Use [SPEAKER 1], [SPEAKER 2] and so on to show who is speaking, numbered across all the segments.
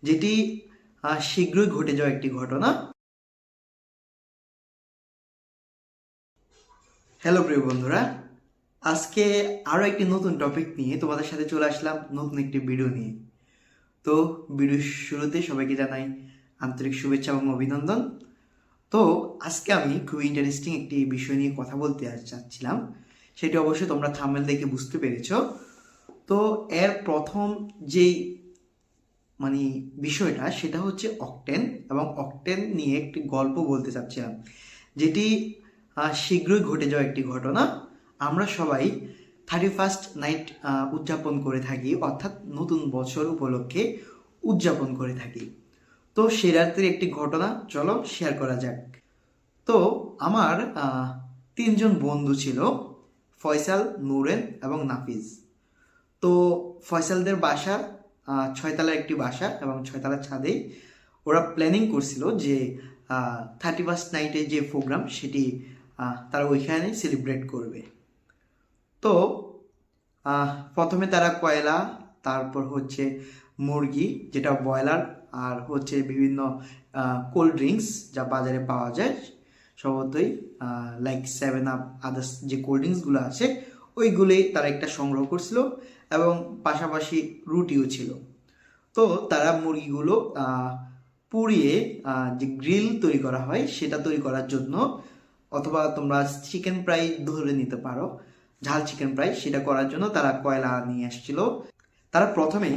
[SPEAKER 1] যেটি শীঘ্রই ঘটে যাওয়া একটি ঘটনা। হ্যালো প্রিয় বন্ধুরা, আজকে আরও একটি নতুন টপিক নিয়ে তোমাদের সাথে চলে আসলাম, নতুন একটি ভিডিও নিয়ে। তো ভিডিওর শুরুতে সবাইকে জানাই আন্তরিক শুভেচ্ছা এবং অভিনন্দন। তো আজকে আমি খুব ইন্টারেস্টিং একটি বিষয় নিয়ে কথা বলতে চাচ্ছিলাম, সেটি অবশ্যই তোমরা থাম্বনেল দেখে বুঝতে পেরেছো। তো এর প্রথম যেই বিষয়টা সেটা হচ্ছে অকটেন, এবং অকটেন নিয়ে একটি গল্প বলতে চাচ্ছিলাম, যেটি শীঘ্রই ঘটে যাওয়া একটি ঘটনা। আমরা সবাই 31st নাইট উদযাপন করে থাকি, অর্থাৎ নতুন বছর উপলক্ষে উদযাপন করে থাকি। তো সে রাত্রির একটি ঘটনা চলো শেয়ার করা যাক। তো আমার তিনজন বন্ধু ছিল, ফয়সাল, নূরেন এবং নাফিজ। তো ফয়সালদের বাসা ছয়তলার একটি বাসা, এবং ছয়তলার ছাদেই ওরা প্ল্যানিং করছিল যে 31st নাইটের যে প্রোগ্রাম সেটি তারা ওইখানে সেলিব্রেট করবে। তো প্রথমে তারা কয়লা, তারপর হচ্ছে মুরগি যেটা ব্রয়লার, আর হচ্ছে বিভিন্ন কোল্ড ড্রিঙ্কস যা বাজারে পাওয়া যায় স্বভাবতই, লাইক 7 আপ, আদার্স যে কোল্ড ড্রিঙ্কসগুলো আছে ওইগুলোই তারা একটা সংগ্রহ করছিল, এবং পাশাপাশি রুটিও ছিল। তো তারা মুরগিগুলো পুড়িয়ে যে গ্রিল তৈরি করা হয় সেটা তৈরি করার জন্য, অথবা তোমরা চিকেন ফ্রাই ধরে নিতে পারো, ঝাল চিকেন ফ্রাই, সেটা করার জন্য তারা কয়লা নিয়ে আসছিল। তারা প্রথমে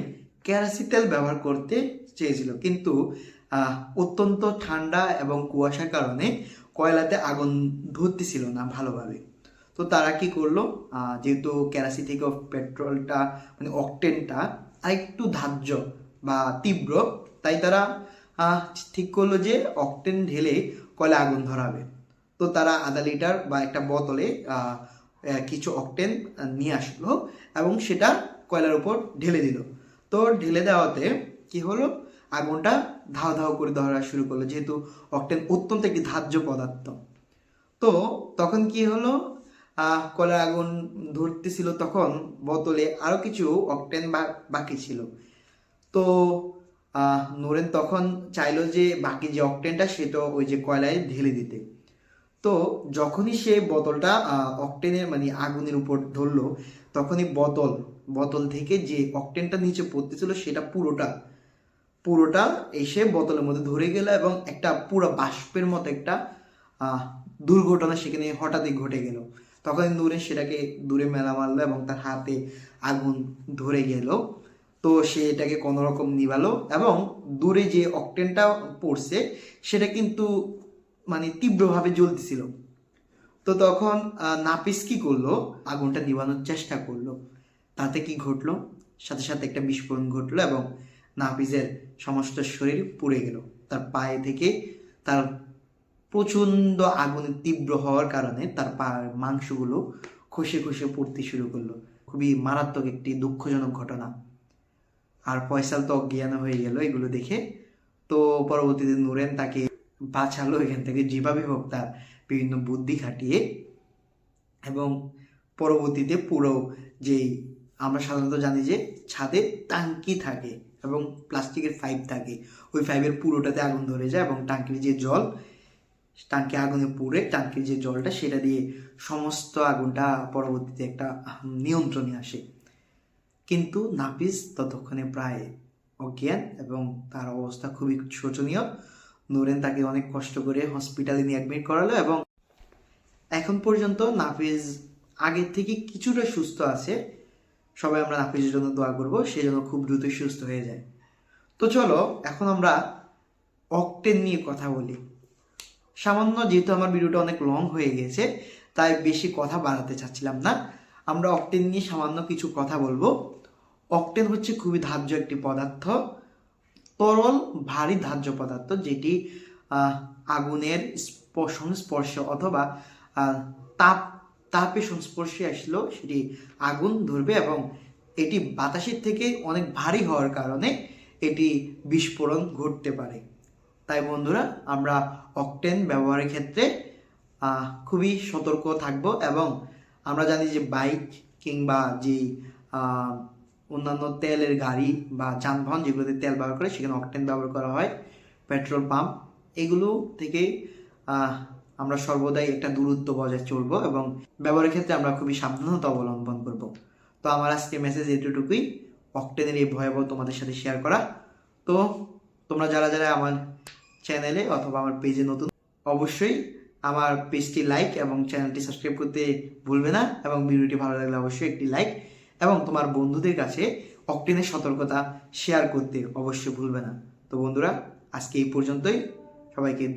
[SPEAKER 1] কেরাসিন তেল ব্যবহার করতে চেয়েছিল, কিন্তু অত্যন্ত ঠান্ডা এবং কুয়াশার কারণে কয়লাতে আগুন ধরতেছিল না ভালোভাবে। তো তারা কি করলো, যেহেতু কেরাসিন থেকে পেট্রোলটা অকটেনটা আরেকটু ধার্য বা তীব্র, তাই তারা ঠিক করলো যে অকটেন ঢেলে কয়লা আগুন ধরাবে। তো তারা আধা লিটার বা একটা বোতলে কিছু অকটেন নিয়ে আসলো এবং সেটা কয়লার উপর ঢেলে দিল। তো ঢেলে দেওয়াতে কি হলো, আগুনটা ধাও ধাও করে ধরা শুরু করলো, যেহেতু অকটেন অত্যন্ত একটি ধার্য পদার্থ। তো তখন কি হলো, কয়লার আগুন ধরতেছিল, তখন বোতলে আরো কিছু অকটেন বাকি ছিল। তো নূরেন তখন চাইলো যে বাকি যে অকটেনটা সেটা ওই যে কয়লায় ঢেলে দিতে। তো যখনই সে বোতলটা অকটেনের আগুনের উপর ধরলো, তখনই বোতল থেকে যে অকটেনটা নিচে পড়তেছিল সেটা পুরোটা এসে বোতলের মধ্যে ধরে গেল, এবং একটা পুরো বাষ্পের মতো একটা দুর্ঘটনা সেখানে হঠাৎই ঘটে গেল। তখন নূরে সেটাকে দূরে মেলা মারলো এবং তার হাতে আগুন ধরে গেল। তো সে এটাকে কোনো রকম নিভালো, এবং দূরে যে অকটেনটা পড়ছে সেটা কিন্তু তীব্রভাবে জ্বলতেছিল। তো তখন নাপিস কি করলো, আগুনটা নিভানোর চেষ্টা করলো। তাতে কি ঘটলো, সাথে সাথে একটা বিস্ফোরণ ঘটলো, এবং নাপিসের সমস্ত শরীর পুড়ে গেল। তার পায়ে থেকে তার প্রচন্ড আগুনের তীব্র হওয়ার কারণে তার পায়ের মাংসগুলো খসে খসে পড়তে শুরু করলো। খুবই মারাত্মক একটি দুঃখজনক ঘটনা। আর ফয়সাল তো অজ্ঞান হয়ে গেল এগুলো দেখে। তো পরবর্তীতে নূরেন তাকে বাঁচালো এখান থেকে, যেভাবে হোক তার বিভিন্ন বুদ্ধি খাটিয়ে। এবং পরবর্তীতে পুরো যেই আমরা সাধারণত জানি যে ছাদে টাঙ্কি থাকে এবং প্লাস্টিকের পাইপ থাকে, ওই পাইপের পুরোটাতে আগুন ধরে যায়, এবং টাঙ্কির যে জল, টাঙ্কি আগুনে পুড়ে টাঙ্কির যে জলটা সেটা দিয়ে সমস্ত আগুনটা পরবর্তীতে একটা নিয়ন্ত্রণে আসে। কিন্তু নাপিস ততক্ষণে প্রায় অজ্ঞান, এবং তার অবস্থা খুবই শোচনীয়। নূরেন তাকে অনেক কষ্ট করে হসপিটালে নিয়ে অ্যাডমিট করালো, এবং এখন পর্যন্ত নাফিজ আগের থেকে কিছুটা সুস্থ আছে। সবাই আমরা নাফিজের জন্য দোয়া করব, সে যেন খুব দ্রুতই সুস্থ হয়ে যায়। তো চলো এখন আমরা অকটেন নিয়ে কথা বলি। সামান্য, যেহেতু আমার ভিডিওটা অনেক লং হয়ে গেছে, তাই বেশি কথা বাড়াতে চাচ্ছিলাম না। আমরা অকটেন নিয়ে সামান্য কিছু কথা বলবো। অকটেন হচ্ছে খুবই ধার্য একটি পদার্থ, তরল ভারী ধার্য পদার্থ, যেটি আগুনের সংস্পর্শে অথবা তাপের সংস্পর্শে আসলেও সেটি আগুন ধরবে, এবং এটি বাতাসের থেকে অনেক ভারী হওয়ার কারণে এটি বিস্ফোরণ ঘটতে পারে। তাই বন্ধুরা, আমরা অকটেন ব্যবহারের ক্ষেত্রে খুবই সতর্ক থাকব। এবং আমরা জানি যে বাইক কিংবা যে অন্যান্য তেলের গাড়ি বা যানবাহন যেগুলোতে তেল ব্যবহার করে সেখানে অকটেন ব্যবহার করা হয়, পেট্রোল পাম্প, এগুলো থেকে আমরা সর্বদাই একটা দূরত্ব বজায় চলবো এবং ব্যবহারের ক্ষেত্রে আমরা খুবই সাবধানতা অবলম্বন করব। তো আমার আজকে মেসেজ এটুকুই, অকটেনের এই ভয়াবহ তোমাদের সাথে শেয়ার করা। তো তোমরা যারা যারা আমার চ্যানেলে অথবা আমার পেজে নতুন, অবশ্যই আমার পেজটি লাইক এবং চ্যানেলটি সাবস্ক্রাইব করতে ভুলবে না, এবং ভিডিওটি ভালো লাগলে অবশ্যই একটি লাইক এবং তোমার বন্ধুদের কাছে অকটেনের সতর্কতা শেয়ার করতে অবশ্যই ভুলবে না। তো বন্ধুরা, আজকে এই পর্যন্তই, সবাইকে